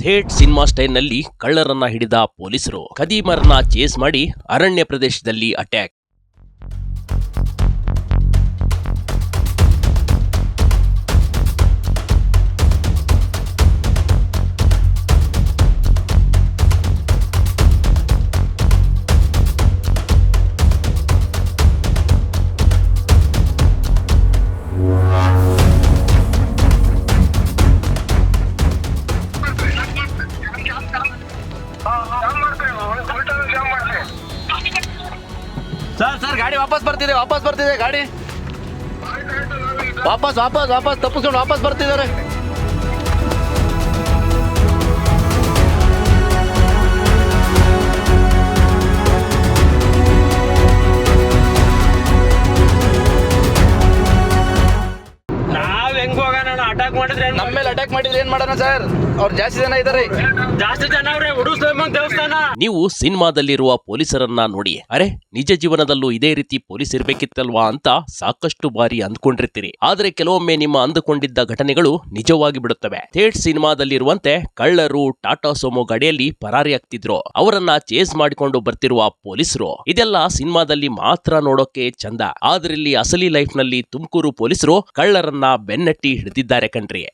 ಥೇಟ್ cinema ಸ್ಟೈಲ್ನಲ್ಲಿ ಕಳ್ಳರನ್ನ ಹಿಡಿದ ಪೊಲೀಸರು ಖದೀಮರನ್ನ chase ಮಾಡಿ ಅರಣ್ಯ ಪ್ರದೇಶದಲ್ಲಿ ಅಟ್ಯಾಕ್. ಸರ್ ಗಾಡಿ ವಾಪಸ್ ಬರ್ತಿದೆ ಗಾಡಿ ವಾಪಸ್ ತಪ್ಪಿಸ್ಕೊಂಡು ವಾಪಸ್ ಬರ್ತಿದ್ದಾರೆ. ನಾವ್ ಹೆಂಗ್ ಹೋಗೋಣ? ಅಟ್ಯಾಕ್ ಮಾಡಿದ್ರೆ ನಮ್ಮ ಮೇಲೆ ಅಟ್ಯಾಕ್ ಮಾಡಿದ್ರೆ ಏನ್ ಮಾಡೋಣ ಸರ್? ಅವ್ರು ಜಾಸ್ತಿ ಜನ ಇದಾರೆ. ಜಾಸ್ತಿ ಜನ ಅವ್ರೆ. ಉಡುಸ್ಲೇಮನ್ ದೇವಸ್ಥಾನ. ನೀವು ಸಿನಿಮಾದಲ್ಲಿರುವ ಪೊಲೀಸರನ್ನ ನೋಡಿ ಅರೆ ನಿಜ ಜೀವನದಲ್ಲೂ ಇದೇ ರೀತಿ ಪೊಲೀಸ್ ಇರ್ಬೇಕಿತ್ತಲ್ವಾ ಅಂತ ಸಾಕಷ್ಟು ಬಾರಿ ಅಂದ್ಕೊಂಡಿರ್ತೀರಿ. ಆದ್ರೆ ಕೆಲವೊಮ್ಮೆ ನಿಮ್ಮ ಅಂದುಕೊಂಡಿದ್ದ ಘಟನೆಗಳು ನಿಜವಾಗಿ ಬಿಡುತ್ತವೆ. ಥೇಟ್ ಸಿನಿಮಾದಲ್ಲಿರುವಂತೆ ಕಳ್ಳರು ಟಾಟಾ ಸೋಮೋ ಗಾಡಿಯಲ್ಲಿ ಪರಾರಿಯಾಗ್ತಿದ್ರು. ಅವರನ್ನ ಚೇಸ್ ಮಾಡಿಕೊಂಡು ಬರ್ತಿರುವ ಪೊಲೀಸರು. ಇದೆಲ್ಲ ಸಿನಿಮಾದಲ್ಲಿ ಮಾತ್ರ ನೋಡೋಕೆ ಚಂದ. ಆದ್ರೆ ಇಲ್ಲಿ ಅಸಲಿ ಲೈಫ್ ನಲ್ಲಿ ತುಮಕೂರು ಪೊಲೀಸರು ಕಳ್ಳರನ್ನ ಬೆನ್ನಟ್ಟಿ ಹಿಡಿದಿದ್ದಾರೆ ಕಣ್ರಿ.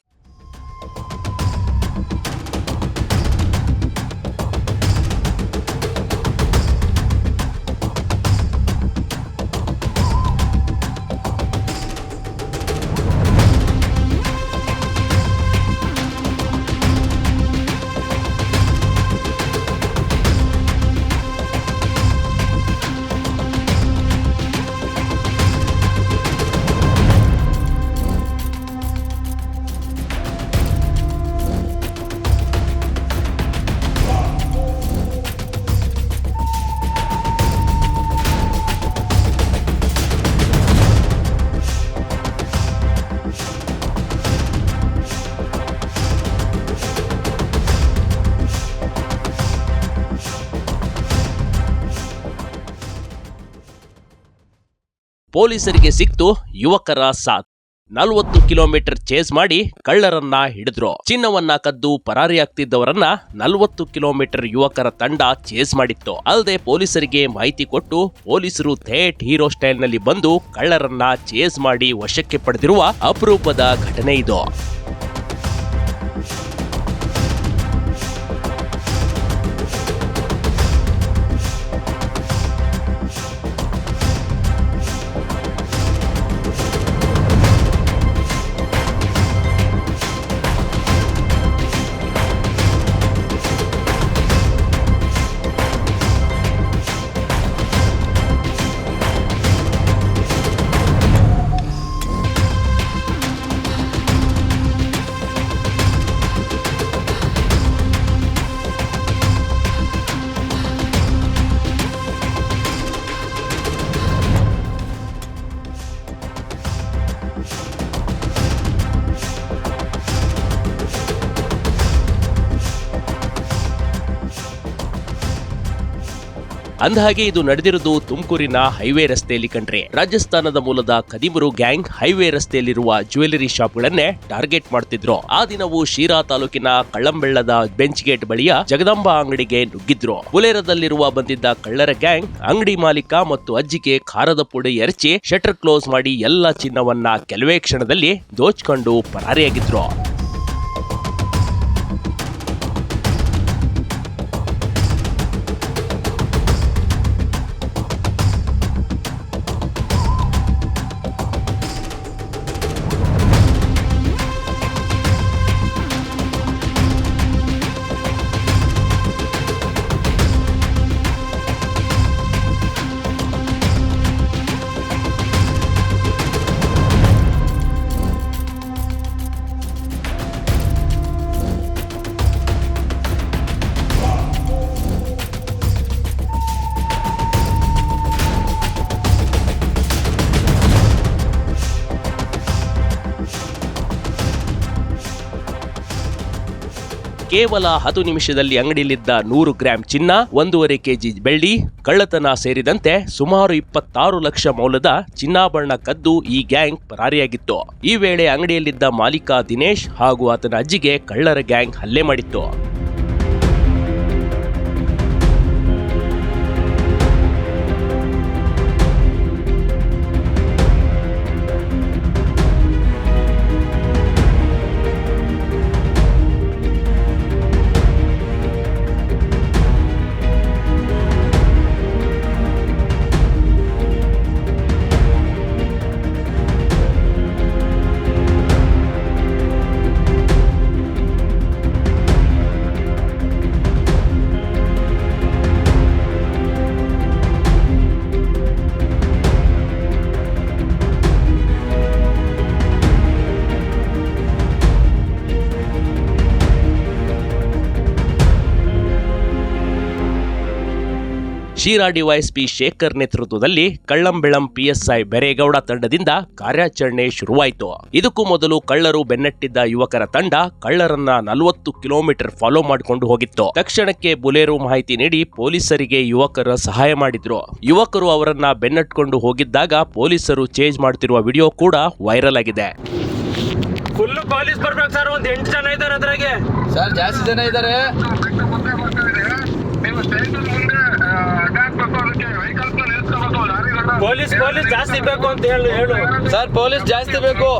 ಪೊಲೀಸರಿಗೆ ಸಿಕ್ತು ಯುವಕರ ಸಾಥ್. 40 ಕಿಲೋಮೀಟರ್ ಚೇಸ್ ಮಾಡಿ ಕಳ್ಳರನ್ನ ಹಿಡಿದ್ರು. ಚಿನ್ನವನ್ನ ಕದ್ದು ಪರಾರಿಯಾಗ್ತಿದ್ದವರನ್ನ 40 ಕಿಲೋಮೀಟರ್ ಯುವಕರ ತಂಡ ಚೇಸ್ ಮಾಡಿತ್ತು. ಅಲ್ಲದೆ ಪೊಲೀಸರಿಗೆ ಮಾಹಿತಿ ಕೊಟ್ಟು ಪೊಲೀಸರು ಥೇಟ್ ಹೀರೋ ಸ್ಟೈಲ್ ನಲ್ಲಿ ಬಂದು ಕಳ್ಳರನ್ನ ಚೇಸ್ ಮಾಡಿ ವಶಕ್ಕೆ ಪಡೆದಿರುವ ಅಪರೂಪದ ಘಟನೆ ಇದು. ಅಂದಹಾಗೆ ಇದು ನಡೆದಿರುವುದು ತುಮಕೂರಿನ ಹೈವೇ ರಸ್ತೆಯಲ್ಲಿ ಕಂಡ್ರೆ. ರಾಜಸ್ಥಾನದ ಮೂಲದ ಖದೀಮರು ಗ್ಯಾಂಗ್ ಹೈವೇ ರಸ್ತೆಯಲ್ಲಿರುವ ಜ್ಯುವೆಲರಿ ಶಾಪ್ಗಳನ್ನೇ ಟಾರ್ಗೆಟ್ ಮಾಡ್ತಿದ್ರು. ಆ ದಿನವೂ ಶಿರಾ ತಾಲೂಕಿನ ಕಳ್ಳಂಬೆಳ್ಳದ ಬೆಂಚ್ ಗೇಟ್ ಬಳಿಯ ಜಗದಾಂಬ ಅಂಗಡಿಗೆ ನುಗ್ಗಿದ್ರು. ಬುಲೆರದಲ್ಲಿರುವ ಬಂದಿದ್ದ ಕಳ್ಳರ ಗ್ಯಾಂಗ್ ಅಂಗಡಿ ಮಾಲೀಕ ಮತ್ತು ಅಜ್ಜಿಗೆ ಖಾರದ ಪುಡಿ ಎರಚಿ ಶಟರ್ ಕ್ಲೋಸ್ ಮಾಡಿ ಎಲ್ಲ ಚಿನ್ನವನ್ನ ಕೆಲವೇ ಕ್ಷಣದಲ್ಲಿ ದೋಚ್ಕೊಂಡು ಪರಾರಿಯಾಗಿದ್ರು. ಕೇವಲ 10 ನಿಮಿಷದಲ್ಲಿ ಅಂಗಡಿಯಲ್ಲಿದ್ದ 100 ಗ್ರಾಂ ಚಿನ್ನ, 1.5 ಕೆಜಿ ಬೆಳ್ಳಿ, ಕಳ್ಳತನ ಸೇರಿದಂತೆ ಸುಮಾರು 26 ಲಕ್ಷ ಮೌಲ್ಯದ ಚಿನ್ನಾಭರಣ ಕದ್ದು ಈ ಗ್ಯಾಂಗ್ ಪರಾರಿಯಾಗಿತ್ತು. ಈ ವೇಳೆ ಅಂಗಡಿಯಲ್ಲಿದ್ದ ಮಾಲೀಕ ದಿನೇಶ್ ಹಾಗೂ ಆತನ ಅಜ್ಜಿಗೆ ಕಳ್ಳರ ಗ್ಯಾಂಗ್ ಹಲ್ಲೆ ಮಾಡಿತ್ತು. ಶಿರಾ ಡಿವೈಎಸ್ಪಿ ಶೇಖರ್ ನೇತೃತ್ವದಲ್ಲಿ ಕಳ್ಳಂಬೆಳಂ ಪಿಎಸ್ಐ ಬೆರೇಗೌಡ ತಂಡದಿಂದ ಕಾರ್ಯಾಚರಣೆ ಶುರುವಾಯಿತು. ಇದಕ್ಕೂ ಮೊದಲು ಕಳ್ಳರು ಬೆನ್ನಟ್ಟಿದ್ದ ಯುವಕರ ತಂಡ ಕಳ್ಳರನ್ನ 40 ಕಿಲೋಮೀಟರ್ ಫಾಲೋ ಮಾಡಿಕೊಂಡು ಹೋಗಿತ್ತು. ತಕ್ಷಣಕ್ಕೆ ಬುಲೆರೋ ಮಾಹಿತಿ ನೀಡಿ ಪೊಲೀಸರಿಗೆ ಯುವಕರ ಸಹಾಯ ಮಾಡಿದ್ರು. ಯುವಕರು ಅವರನ್ನ ಬೆನ್ನಟ್ಕೊಂಡು ಹೋಗಿದ್ದಾಗ ಪೊಲೀಸರು ಚೇಂಜ್ ಮಾಡ್ತಿರುವ ವಿಡಿಯೋ ಕೂಡ ವೈರಲ್ ಆಗಿದೆ. ಫುಲ್ ಪೊಲೀಸ್ ಬರ್ಬೇಕು ಸರ್, ಒಂದ್ 8 ಜನ ಇದ್ದಾರೆ ಅದ್ರಾಗೆ. ಸರ್ ಜಾಸ್ತಿ ಜನ ಇದ್ದಾರೆ. ಪೊಲೀಸ್ ಜಾಸ್ತಿ ಬೇಕು ಅಂತ ಹೇಳು ಸರ್, ಪೊಲೀಸ್ ಜಾಸ್ತಿ ಬೇಕು.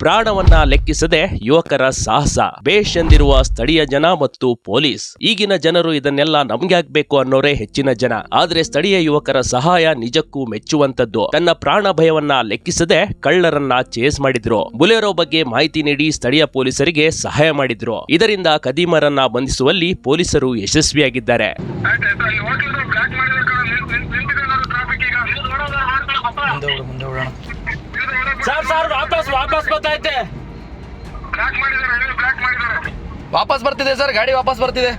ಪ್ರಾಣವನ್ನ ಲೆಕ್ಕಿಸದೆ ಯುವಕರ ಸಾಹಸ, ಬೇಷ್ ಎಂದಿರುವ ಸ್ಥಳೀಯ ಜನ ಮತ್ತು ಪೊಲೀಸ್. ಈಗಿನ ಜನರು ಇದನ್ನೆಲ್ಲ ನಮ್ಗೆ ಆಗ್ಬೇಕು ಅನ್ನೋರೇ ಹೆಚ್ಚಿನ ಜನ. ಆದ್ರೆ ಸ್ಥಳೀಯ ಯುವಕರ ಸಹಾಯ ನಿಜಕ್ಕೂ ಮೆಚ್ಚುವಂತದ್ದು. ತನ್ನ ಪ್ರಾಣ ಭಯವನ್ನ ಲೆಕ್ಕಿಸದೆ ಕಳ್ಳರನ್ನ ಚೇಸ್ ಮಾಡಿದ್ರು. ಬುಲೆರೋ ಬಗ್ಗೆ ಮಾಹಿತಿ ನೀಡಿ ಸ್ಥಳೀಯ ಪೊಲೀಸರಿಗೆ ಸಹಾಯ ಮಾಡಿದ್ರು. ಇದರಿಂದ ಕದೀಮರನ್ನ ಬಂಧಿಸುವಲ್ಲಿ ಪೊಲೀಸರು ಯಶಸ್ವಿಯಾಗಿದ್ದಾರೆ. ಸರ್ ವಾಪಸ್ ಗೊತ್ತೈತೆ. ವಾಪಸ್ ಬರ್ತಿದೆ ಸರ್, ಗಾಡಿ ವಾಪಸ್ ಬರ್ತಿದೆ.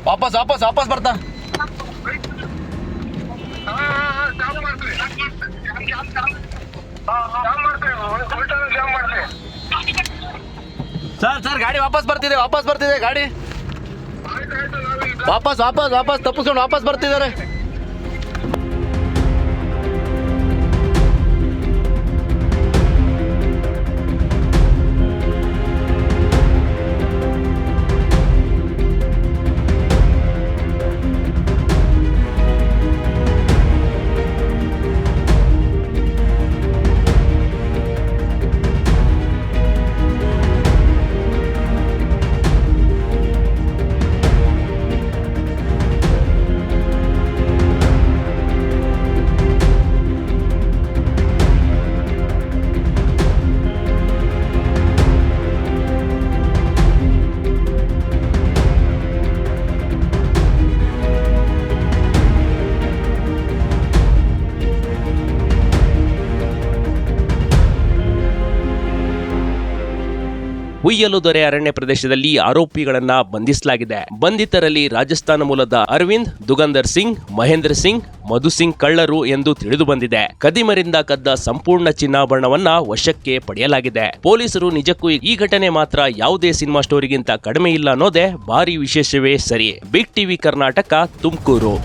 ವಾಪಸ್ ಬರ್ತಾ. ಸರ್ ಗಾಡಿ ವಾಪಸ್ ಬರ್ತಿದೆ ಗಾಡಿ. ವಾಪಸ್ ತಪ್ಪಿಸ್ಕೊಂಡು ವಾಪಸ್ ಬರ್ತಿದ್ದಾರೆ. ಹುಯ್ಯಲುದೊರೆ ಅರಣ್ಯ ಪ್ರದೇಶದಲ್ಲಿ ಆರೋಪಿಗಳನ್ನ ಬಂಧಿಸಲಾಗಿದೆ. ಬಂಧಿತರಲ್ಲಿ ರಾಜಸ್ಥಾನ ಮೂಲದ ಅರವಿಂದ್, ದುಗಂದರ್ ಸಿಂಗ್, ಮಹೇಂದ್ರ ಸಿಂಗ್, ಮಧು ಸಿಂಗ್ ಕಳ್ಳರು ಎಂದು ತಿಳಿದು ಬಂದಿದೆ. ಕದಿಮರಿಂದ ಕದ್ದ ಸಂಪೂರ್ಣ ಚಿನ್ನಾಭರಣವನ್ನ ವಶಕ್ಕೆ ಪಡೆಯಲಾಗಿದೆ. ಪೊಲೀಸರು ನಿಜಕ್ಕೂ ಈ ಘಟನೆ ಮಾತ್ರ ಯಾವುದೇ ಸಿನಿಮಾ ಸ್ಟೋರಿಗಿಂತ ಕಡಿಮೆ ಇಲ್ಲ ಅನ್ನೋದೇ ಭಾರಿ ವಿಶೇಷವೇ ಸರಿ. Big TV Karnataka, Tumakuru.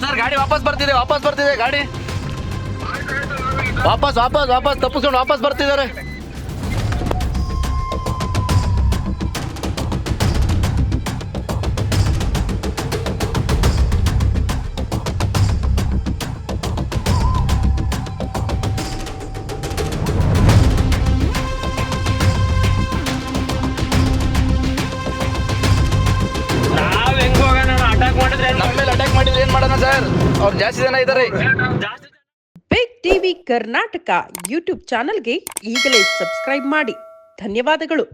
Sir ಗಾಡಿ ವಾಪಸ್ ಬರ್ತಿದೆ ಗಾಡಿ. ವಾಪಸ್ ತಪ್ಪಿಸ್ಕೊಂಡು ವಾಪಸ್ ಬರ್ತಿದ್ದಾರೆ. ನಮ್ಮ ಮೇಲೆ ಅಟ್ಯಾಕ್ ಮಾಡಿದ್ರೆ ಏನ್ ಮಾಡೋಣ ಸರ್? ಅವ್ರು ಜಾಸ್ತಿ ಜನ ಇದ್ದಾರೆ. ಬಿಗ್ ಟಿವಿ ಕರ್ನಾಟಕ ಯೂಟ್ಯೂಬ್ ಚಾನೆಲ್ಗೆ ಈಗಲೇ ಸಬ್ಸ್ಕ್ರೈಬ್ ಮಾಡಿ. ಧನ್ಯವಾದಗಳು.